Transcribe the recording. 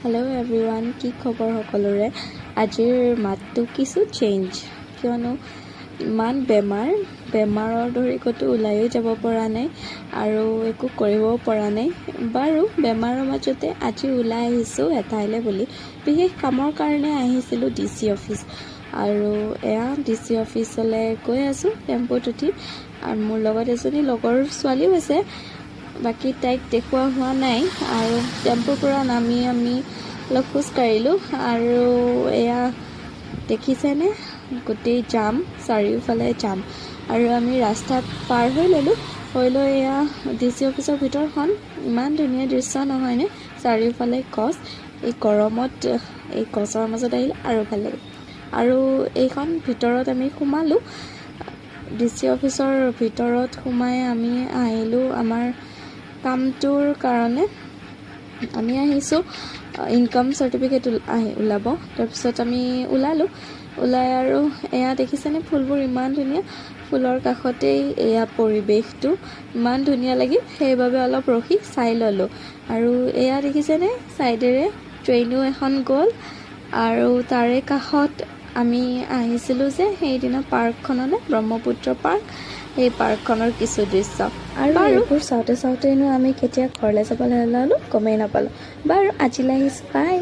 Hello' everyone, কি খবৰ সকলোৰে? আজিৰ মাতটো কিছু চেঞ্জ, কিয়নো ইমান বেমাৰৰ ধৰি ক'তো ওলাইও যাব পৰা নাই আৰু একো কৰিবও পৰা নাই। বাৰু বেমাৰৰ মাজতে আজি ওলাই আহিছোঁ এঠাইলৈ বুলি। বিশেষ কামৰ কাৰণে আহিছিলোঁ DC অফিচ, আৰু এয়া DC অফিচলৈ গৈ আছোঁ টেম্পুত উঠি। আৰু মোৰ লগত এজনী লগৰ ছোৱালীও আছে, বাকী তাইক দেখুওৱা হোৱা নাই। আৰু টেম্পুৰ পৰা নামি আমি অলপ খোজ কাঢ়িলোঁ, আৰু এয়া দেখিছেনে গোটেই জাম, চাৰিওফালে জাম। আৰু আমি ৰাস্তা পাৰ হৈ ল'লোঁ, হৈ লৈ এয়া DC অফিচৰ ভিতৰখন। ইমান ধুনীয়া দৃশ্য নহয়নে? চাৰিওফালে গছ, এই গৰমত এই গছৰ মাজত আহিলে আৰু ভাল লাগে। আৰু এইখন ভিতৰত আমি সোমালোঁ, DC অফিচৰ ভিতৰত সোমাই আমি আহিলোঁ আমাৰ কামটোৰ কাৰণে। আমি আহিছোঁ ইনকাম চাৰ্টিফিকেট ওলাব। তাৰপিছত আমি ওলাই আৰু এয়া দেখিছেনে ফুলবোৰ ইমান ধুনীয়া, ফুলৰ কাষতেই এয়া পৰিৱেশটো ইমান ধুনীয়া লাগিল, সেইবাবে অলপ ৰখি চাই ল'লোঁ। আৰু এয়া দেখিছেনে ছাইডেৰে ট্ৰেইনো এখন গ'ল, আৰু তাৰে কাষত আমি আহিছিলোঁ যে সেইদিনা পাৰ্কখনলৈ, ব্ৰহ্মপুত্ৰ পাৰ্ক, সেই পাৰ্কখনৰ কিছু দৃশ্য। আৰু এইবোৰ চাওঁতেনো আমি কেতিয়া ঘৰলৈ যাবলৈ ওলালোঁ গমেই নাপালোঁ। বাৰু আজিলৈ আহিছোঁ, বাই।